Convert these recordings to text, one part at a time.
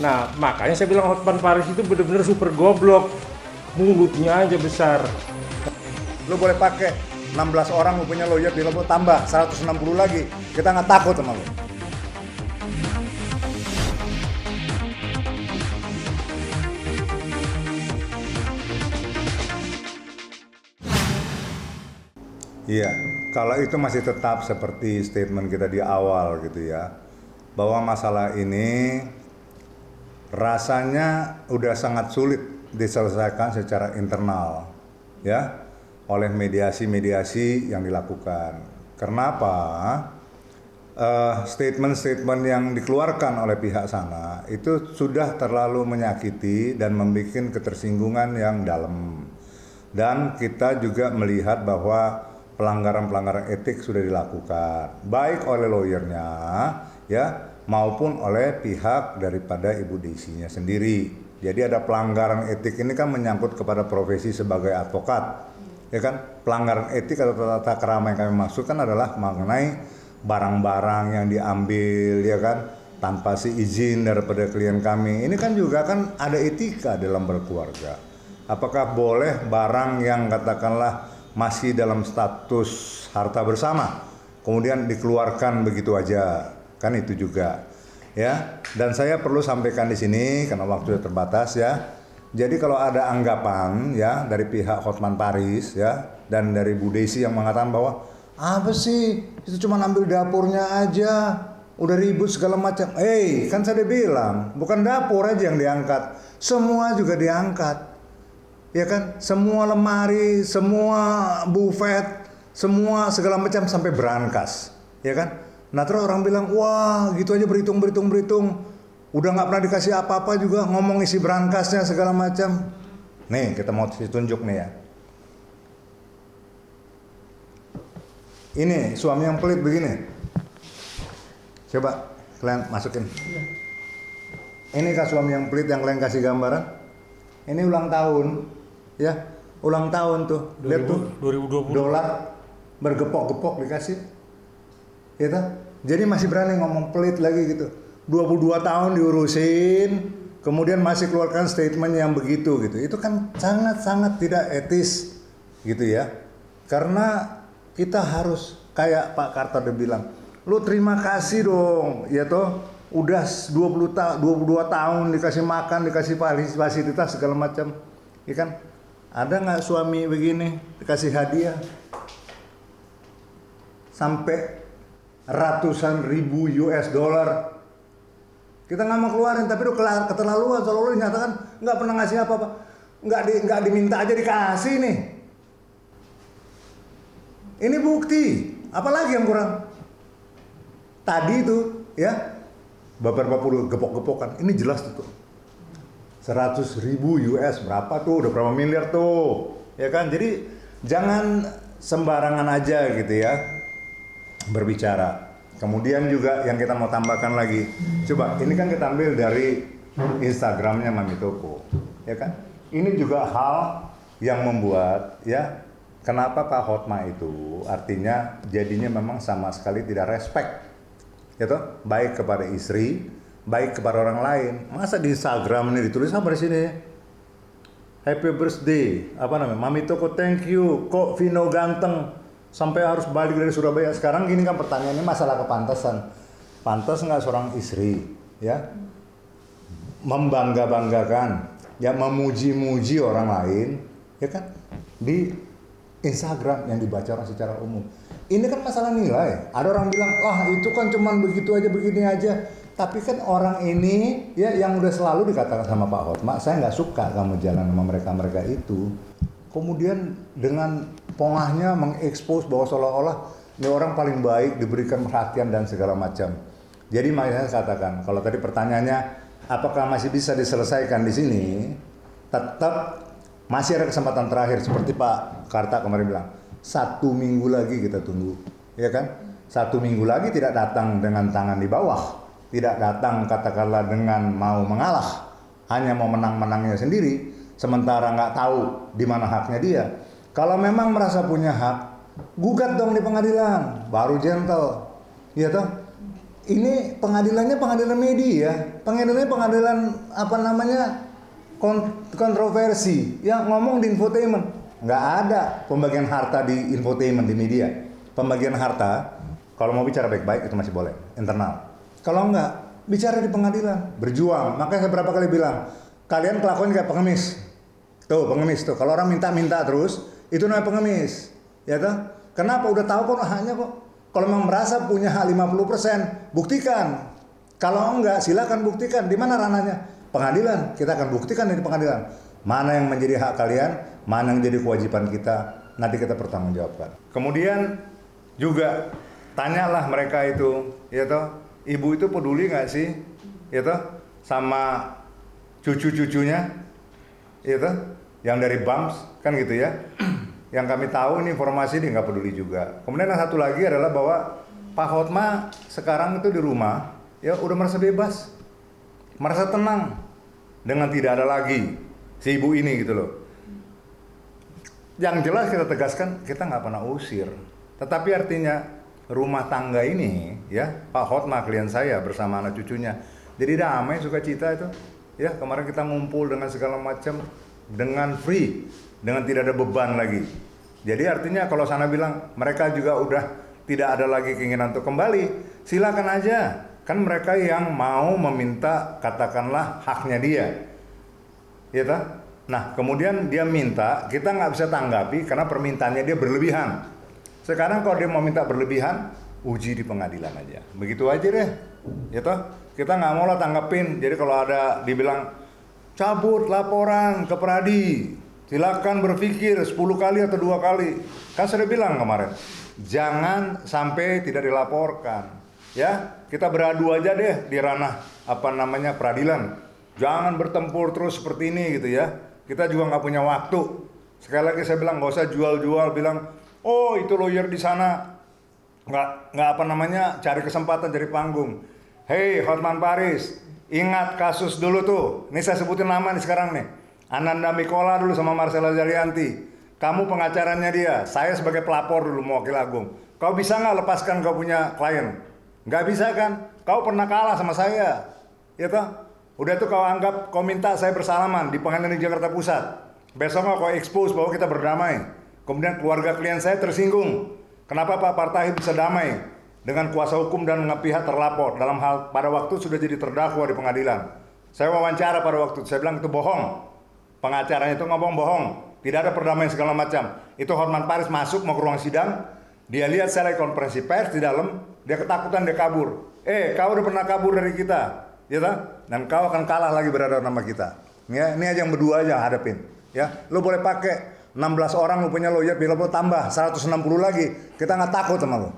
Nah, makanya saya bilang Hotman Paris itu benar-benar super goblok. Mulutnya aja besar. Lu boleh pakai 16 orang lu punya lawyer, bila lu tambah 160 lagi, kita nggak takut sama lu. Iya, kalau itu masih tetap seperti statement kita di awal gitu ya, bahwa masalah ini rasanya udah sangat sulit diselesaikan secara internal ya, oleh mediasi-mediasi yang dilakukan. Kenapa? Statement-statement yang dikeluarkan oleh pihak sana itu sudah terlalu menyakiti dan membuat ketersinggungan yang dalam. Dan kita juga melihat bahwa pelanggaran-pelanggaran etik sudah dilakukan, baik oleh lawyernya ya maupun oleh pihak daripada Ibu Desinya sendiri. Jadi ada pelanggaran etik ini kan menyangkut kepada profesi sebagai advokat. Ya kan, pelanggaran etik atau tata krama yang kami maksudkan adalah mengenai barang-barang yang diambil ya kan tanpa izin daripada klien kami. Ini kan juga kan ada etika dalam berkeluarga. Apakah boleh barang yang katakanlah masih dalam status harta bersama kemudian dikeluarkan begitu aja? Kan itu juga ya. Dan saya perlu sampaikan di sini karena waktu terbatas ya. Jadi kalau ada anggapan ya dari pihak Hotman Paris ya dan dari Bu Desi yang mengatakan bahwa apa sih itu cuma ambil dapurnya aja udah ribut segala macam. Kan saya bilang bukan dapur aja yang diangkat, semua juga diangkat. Ya kan, semua lemari, semua buffet, semua segala macam sampai berangkas, ya kan. Nah terus orang bilang, wah gitu aja berhitung, udah nggak pernah dikasih apa-apa juga ngomong isi berangkasnya segala macam. Nih kita mau tunjuk nih ya. Ini suami yang pelit begini. Coba kalian masukin. Ini kah suami yang pelit yang kalian kasih gambaran? Ini ulang tahun. Ya, ulang tahun tuh. Lihat tuh 2020 dolar bergepok-gepok dikasih. Ya toh? Jadi masih berani ngomong pelit lagi gitu. 22 tahun diurusin, kemudian masih keluarkan statement yang begitu gitu. Itu kan sangat-sangat tidak etis gitu ya. Karena kita harus kayak Pak Kartade bilang, lu terima kasih dong, ya toh. Udah 22 tahun dikasih makan, dikasih fasilitas segala macam. Ya kan? Ada nggak suami begini dikasih hadiah sampai ratusan ribu US dollar? Kita nggak mau keluarin, tapi udah keterlaluan. Selalu dinyatakan nggak pernah ngasih apa-apa, nggak diminta aja dikasih nih. Ini bukti. Apalagi yang kurang? Tadi itu ya beberapa puluh gepok-gepokan. Ini jelas tuh. 100 ribu US berapa tuh? Udah berapa miliar tuh? Ya kan? Jadi jangan sembarangan aja gitu ya berbicara. Kemudian juga yang kita mau tambahkan lagi, coba ini kan kita ambil dari Instagramnya Mami Toko, ya kan? Ini juga hal yang membuat ya kenapa Pak Hotma itu artinya jadinya memang sama sekali tidak respect, ya toh? Baik kepada istri, baik kepada orang lain. Masa di Instagram ini ditulis apa di sini? Happy birthday, apa namanya? Mami Toko thank you, kok Vino ganteng sampai harus balik dari Surabaya. Sekarang gini kan pertanyaannya masalah kepantasan. Pantas nggak seorang istri ya membangga-banggakan, ya memuji-muji orang lain, ya kan di Instagram yang dibaca orang secara umum. Ini kan masalah nilai. Ada orang bilang, wah itu kan cuman begitu aja, begini aja. Tapi kan orang ini ya yang udah selalu dikatakan sama Pak Hotma, saya nggak suka kamu jalan sama mereka itu. Kemudian dengan pongahnya mengekspos bahwa seolah-olah ini orang paling baik, diberikan perhatian dan segala macam. Jadi makanya saya katakan, kalau tadi pertanyaannya apakah masih bisa diselesaikan di sini, tetap masih ada kesempatan terakhir seperti Pak Karta kemarin bilang. 1 minggu lagi kita tunggu, ya kan? 1 minggu lagi tidak datang dengan tangan di bawah, tidak datang katakanlah dengan mau mengalah, hanya mau menang-menangnya sendiri, sementara nggak tahu di mana haknya dia. Kalau memang merasa punya hak, gugat dong di pengadilan, baru gentle, ya toh? ini pengadilannya pengadilan media, pengadilan apa namanya kontroversi, yang ngomong di infotainment. Nggak ada pembagian harta di infotainment di media. Pembagian harta kalau mau bicara baik-baik itu masih boleh internal. Kalau nggak bicara di pengadilan, berjuang. Makanya saya berapa kali bilang, kalian kelakuan kayak pengemis. Tuh pengemis tuh. Kalau orang minta terus, itu namanya pengemis, ya kan? Kenapa? Udah tahu kok haknya kok. Kalau memang merasa punya hak 50%, buktikan. Kalau enggak, silakan buktikan. Di mana ranahnya? Pengadilan. Kita akan buktikan di pengadilan. Mana yang menjadi hak kalian, mana yang jadi kewajiban kita. Nanti kita pertanggungjawabkan. Kemudian juga tanyalah mereka itu, ya toh, ibu itu peduli nggak sih, ya toh, sama cucu-cucunya, ya toh, yang dari BAMS kan gitu ya. Yang kami tahu ini informasi dia nggak peduli juga. Kemudian yang satu lagi adalah bahwa Pak Hotma sekarang itu di rumah ya udah merasa bebas, merasa tenang dengan tidak ada lagi si ibu ini gitu loh. Yang jelas kita tegaskan kita nggak pernah usir, tetapi artinya rumah tangga ini ya Pak Hotma klien saya bersama anak cucunya jadi damai sukacita itu ya. Kemarin kita ngumpul dengan segala macam dengan free, dengan tidak ada beban lagi. Jadi artinya kalau sana bilang mereka juga udah tidak ada lagi keinginan untuk kembali, silakan aja. Kan mereka yang mau meminta katakanlah haknya dia, ya toh? Nah kemudian dia minta, kita nggak bisa tanggapi karena permintaannya dia berlebihan. Sekarang kalau dia mau minta berlebihan, uji di pengadilan aja. Begitu aja deh, ya toh? Kita nggak mau lah tanggapin. Jadi kalau ada dibilang cabut laporan ke Pradi, silakan berpikir 10 kali atau 2 kali. Kan sudah bilang kemarin, jangan sampai tidak dilaporkan. Ya, kita beradu aja deh di ranah apa namanya peradilan. Jangan bertempur terus seperti ini gitu ya. Kita juga nggak punya waktu. Sekali lagi saya bilang nggak usah jual-jual, bilang oh itu lawyer di sana nggak apa namanya cari kesempatan cari panggung. Hey Hotman Paris, ingat kasus dulu tuh. Ini saya sebutin nama nih sekarang nih. Ananda Mikola dulu sama Marcella Zalianti. Kamu pengacaranya dia. Saya sebagai pelapor dulu mewakili Agung. Kau bisa nggak lepaskan kau punya klien? Nggak bisa kan? Kau pernah kalah sama saya, ya toh? Udah tuh kau anggap, kau minta saya bersalaman di pengadilan di Jakarta Pusat. Besok kau expose bahwa kita berdamai. Kemudian keluarga klien saya tersinggung. Kenapa Pak Partahi bisa damai dengan kuasa hukum dan pihak terlapor dalam hal pada waktu sudah jadi terdakwa di pengadilan. Saya wawancara pada waktu itu, saya bilang itu bohong. Pengacaranya itu ngomong bohong. Tidak ada perdamaian segala macam. Itu Hotman Paris masuk mau ke ruang sidang. Dia lihat saya lagi konferensi pers di dalam. Dia ketakutan, dia kabur. Kau udah pernah kabur dari kita, ya tak? Dan kau akan kalah lagi berada nama kita. Ya, ini aja yang berdua aja hadapin. Ya, lu boleh pakai 16 orang lu punya lawyer, bila lu tambah 160 lagi, kita nggak takut sama lu.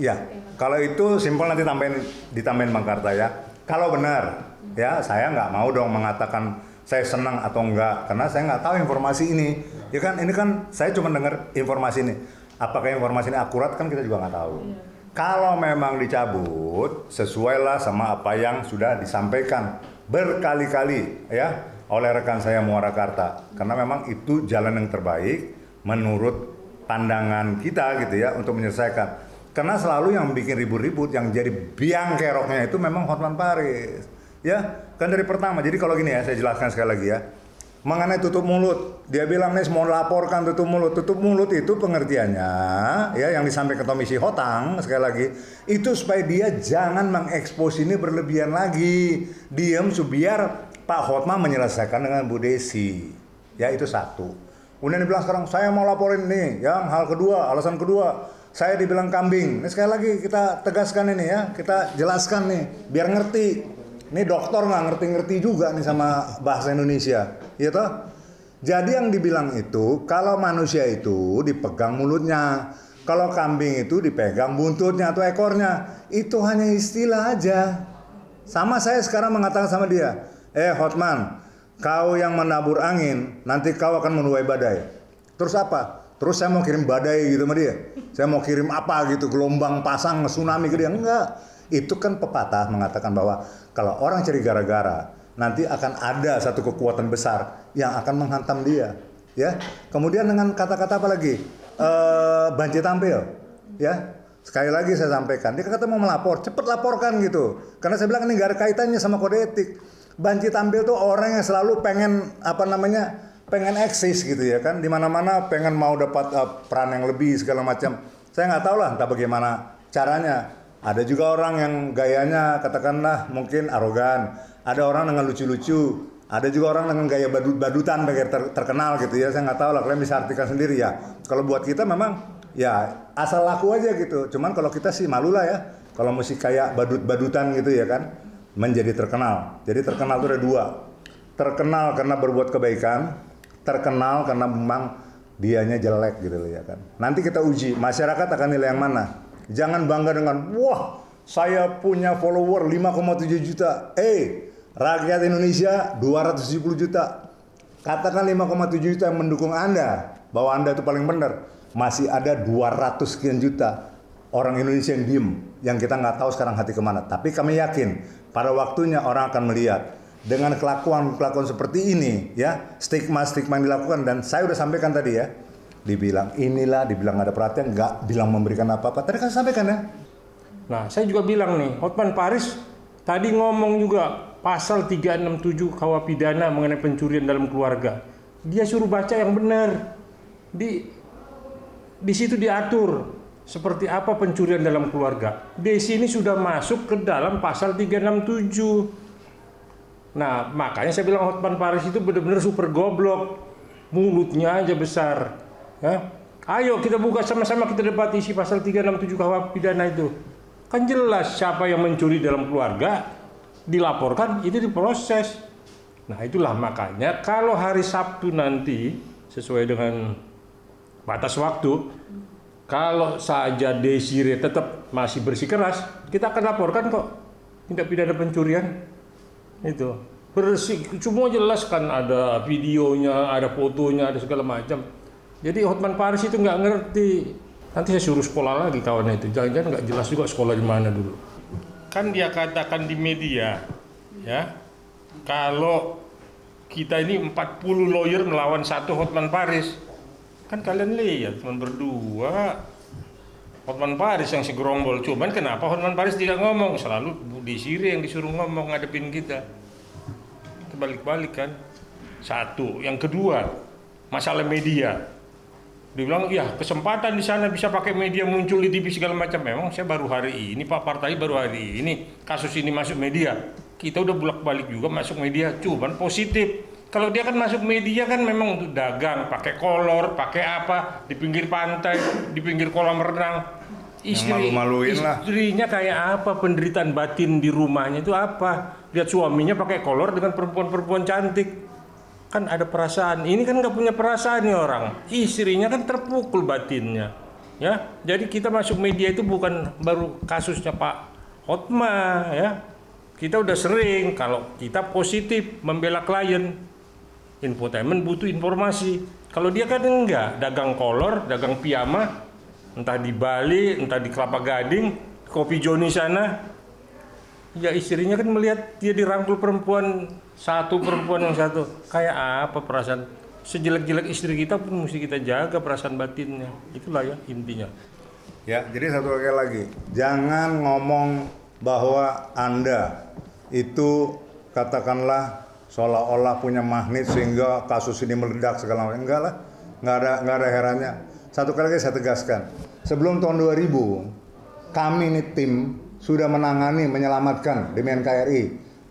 Ya, kalau itu simpel nanti ditambahin Bang Karta ya. Kalau benar, ya saya nggak mau dong mengatakan saya senang atau enggak, karena saya nggak tahu informasi ini. Ya kan, ini kan saya cuma dengar informasi ini. Apakah informasi ini akurat kan kita juga nggak tahu. Kalau memang dicabut, sesuailah sama apa yang sudah disampaikan berkali-kali ya oleh rekan saya Muara Karta. Karena memang itu jalan yang terbaik menurut pandangan kita gitu ya untuk menyelesaikan. Karena selalu yang bikin ribut-ribut, yang jadi biang keroknya itu memang Hotman Paris. Ya, kan dari pertama. Jadi kalau gini ya, saya jelaskan sekali lagi ya. Mengenai tutup mulut, dia bilang nih mau laporkan tutup mulut. Tutup mulut itu pengertiannya ya yang disampaikan Komisi Hotang sekali lagi itu supaya dia jangan mengekspos ini berlebihan lagi. Diam biar Pak Hotma menyelesaikan dengan Bu Desi. Ya itu satu. Kemudian dibilang sekarang saya mau laporin nih. Yang hal kedua, alasan kedua, saya dibilang kambing. Ini sekali lagi kita tegaskan ini ya, kita jelaskan nih biar ngerti. Ini dokter nggak ngerti-ngerti juga nih sama bahasa Indonesia, ya toh? Jadi yang dibilang itu, kalau manusia itu dipegang mulutnya, kalau kambing itu dipegang buntutnya atau ekornya, itu hanya istilah aja. Sama saya sekarang mengatakan sama dia, Hotman, kau yang menabur angin, nanti kau akan menuai badai. Terus apa? Terus saya mau kirim badai gitu sama dia. Saya mau kirim apa gitu, gelombang pasang, tsunami ke dia. Enggak. Itu kan pepatah mengatakan bahwa kalau orang cari gara-gara, nanti akan ada satu kekuatan besar yang akan menghantam dia. Ya. Kemudian dengan kata-kata apa lagi? Banci tampil. Ya. Sekali lagi saya sampaikan, dia kata mau melapor, cepet laporkan gitu. Karena saya bilang ini nggak ada kaitannya sama kode etik. Banci tampil tuh orang yang selalu pengen pengen eksis gitu ya kan, di mana-mana pengen mau dapat peran yang lebih segala macam. Saya nggak tahu lah entah bagaimana caranya. Ada juga orang yang gayanya katakanlah mungkin arogan, ada orang dengan lucu-lucu, ada juga orang dengan gaya badutan terkenal gitu ya. Saya nggak tahu lah, kalian bisa artikan sendiri ya. Kalau buat kita memang ya asal laku aja gitu. Cuman kalau kita sih malu lah ya. Kalau mesti kayak badutan gitu ya kan, menjadi terkenal. Jadi terkenal itu ada dua. Terkenal karena berbuat kebaikan, terkenal karena memang dianya jelek gitu loh ya kan. Nanti kita uji, masyarakat akan nilai yang mana. Jangan bangga dengan, wah saya punya follower 5,7 juta. Rakyat Indonesia 270 juta. Katakan 5,7 juta yang mendukung Anda, bahwa Anda itu paling benar. Masih ada 200 sekian juta orang Indonesia yang diem, yang kita nggak tahu sekarang hati kemana. Tapi kami yakin pada waktunya orang akan melihat dengan kelakuan seperti ini, ya stigma yang dilakukan. Dan saya udah sampaikan tadi ya, dibilang ada perhatian, nggak bilang memberikan apa-apa. Tadi kan saya sampaikan ya. Nah, saya juga bilang nih, Hotman Paris tadi ngomong juga pasal 367 KUH pidana mengenai pencurian dalam keluarga. Dia suruh baca yang benar. Di situ diatur seperti apa pencurian dalam keluarga. Di sini sudah masuk ke dalam pasal 367. Nah, makanya saya bilang Hotman Paris itu benar-benar super goblok. Mulutnya aja besar. Ya. Ayo kita buka sama-sama, kita debat isi pasal 367 KUH pidana itu. Kan jelas siapa yang mencuri dalam keluarga, dilaporkan, itu diproses. Nah, itulah makanya kalau hari Sabtu nanti sesuai dengan batas waktu, kalau saja Desire tetap masih bersikeras, kita akan laporkan kok tindak pidana pencurian. Itu bersih, semua jelas kan, ada videonya, ada fotonya, ada segala macam. Jadi Hotman Paris itu nggak ngerti. Nanti saya suruh sekolah lagi kawannya itu. Jangan-jangan nggak jelas juga sekolah di mana dulu. Kan dia katakan di media, ya, kalau kita ini 40 lawyer melawan satu Hotman Paris. Kan kalian lihat cuma berdua. Hotman Paris yang segerombol. Cuman kenapa Hotman Paris tidak ngomong? Selalu Budi Siri yang disuruh ngomong ngadepin kita. Terbalik-balik kan. Satu. Yang kedua, masalah media. Dibilang, ya kesempatan di sana bisa pakai media muncul di TV segala macam. Memang saya baru hari ini, Pak Partai baru hari ini kasus ini masuk media. Kita udah bolak-balik juga masuk media, cuman positif. Kalau dia kan masuk media kan memang untuk dagang, pakai kolor, pakai apa, di pinggir pantai, di pinggir kolam renang. Istrinya kayak apa, penderitaan batin di rumahnya itu apa? Lihat suaminya pakai kolor dengan perempuan-perempuan cantik. Kan ada perasaan, ini kan nggak punya perasaan nih orang. Istrinya kan terpukul batinnya, ya. Jadi kita masuk media itu bukan baru kasusnya Pak Hotma, ya. Kita udah sering kalau kita positif membela klien, infotainment butuh informasi. Kalau dia kan enggak, dagang kolor, dagang piyama, entah di Bali, entah di Kelapa Gading, Kopi Joni sana. Ya istrinya kan melihat dia dirangkul perempuan yang satu. Kayak apa perasaan? Sejelek-jelek istri kita pun mesti kita jaga perasaan batinnya. Itulah ya intinya. Ya, jadi satu lagi. Jangan ngomong bahwa Anda itu katakanlah seolah-olah punya magnet sehingga kasus ini meledak segala macam. Enggak lah. Nggak ada herannya. Satu kali lagi saya tegaskan. Sebelum tahun 2000, kami ini tim sudah menangani, menyelamatkan di NKRI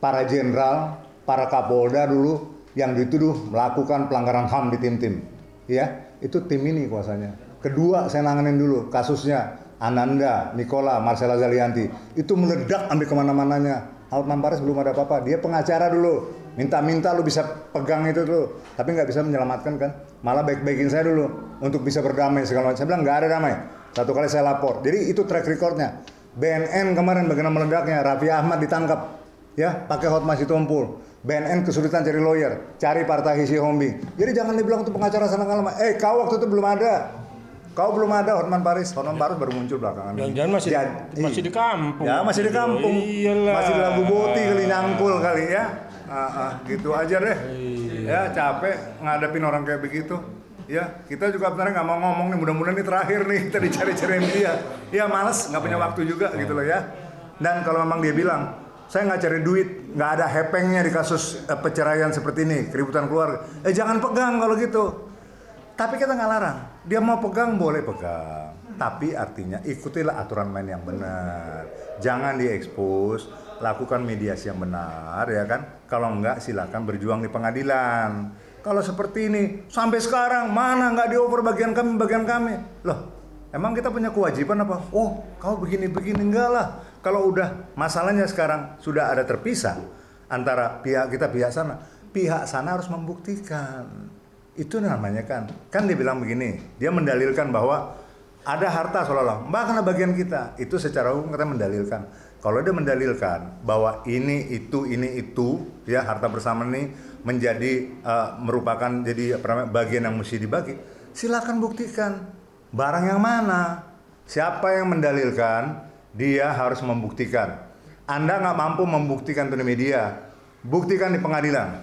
para jenderal, para kapolda dulu yang dituduh melakukan pelanggaran HAM di tim-tim. Ya, itu tim ini kuasanya. Kedua, saya nanganin dulu kasusnya Ananda, Nikola, Marcella Zalianti. Itu meledak sampai kemana-mananya. Hotman Paris belum ada apa-apa. Dia pengacara dulu. Minta-minta lu bisa pegang itu dulu. Tapi nggak bisa menyelamatkan kan. Malah baik-baikin saya dulu untuk bisa berdamai segala macam. Saya bilang nggak ada damai. Satu kali saya lapor. Jadi itu track recordnya. BNN kemarin bagaimana meledaknya, Raffi Ahmad ditangkap, ya pakai Hotma Sitompul. BNN kesulitan cari lawyer, cari Partai Hisi Hombing. Jadi jangan dibilang itu pengacara sana kalama. Kau waktu itu belum ada. Kau belum ada Hotman Paris. Hotman Paris baru muncul belakangan. Jangan masih di kampung. Ya masih di kampung. Iyalah. Masih di Lagu Boti kali, nyangkul kali ya. Gitu aja deh. Iya. Ya capek ngadepin orang kayak begitu. Ya, kita juga sebenarnya nggak mau ngomong nih, mudah-mudahan ini terakhir nih kita dicari-cariin dia. Ya males, nggak punya waktu juga gitu loh ya. Dan kalau memang dia bilang, saya nggak cari duit, nggak ada hepengnya di kasus perceraian seperti ini, keributan keluarga. Jangan pegang kalau gitu. Tapi kita nggak larang, dia mau pegang boleh pegang. Tapi artinya ikutilah aturan main yang benar. Jangan diekspos, lakukan mediasi yang benar ya kan. Kalau enggak silakan berjuang di pengadilan. Kalau seperti ini sampai sekarang mana nggak dioper bagian kami. Loh, emang kita punya kewajiban apa? Oh, kau begini enggak lah. Kalau udah masalahnya sekarang sudah ada terpisah antara pihak kita pihak sana harus membuktikan. Itu namanya kan dia bilang begini, dia mendalilkan bahwa ada harta seolah-olah, mbak kena bagian kita. Itu secara hukum kita mendalilkan. Kalau dia mendalilkan bahwa ini itu, ya harta bersama ini menjadi merupakan jadi bagian yang mesti dibagi, silakan buktikan barang yang mana. Siapa yang mendalilkan, dia harus membuktikan. Anda nggak mampu membuktikan itu di media, buktikan di pengadilan.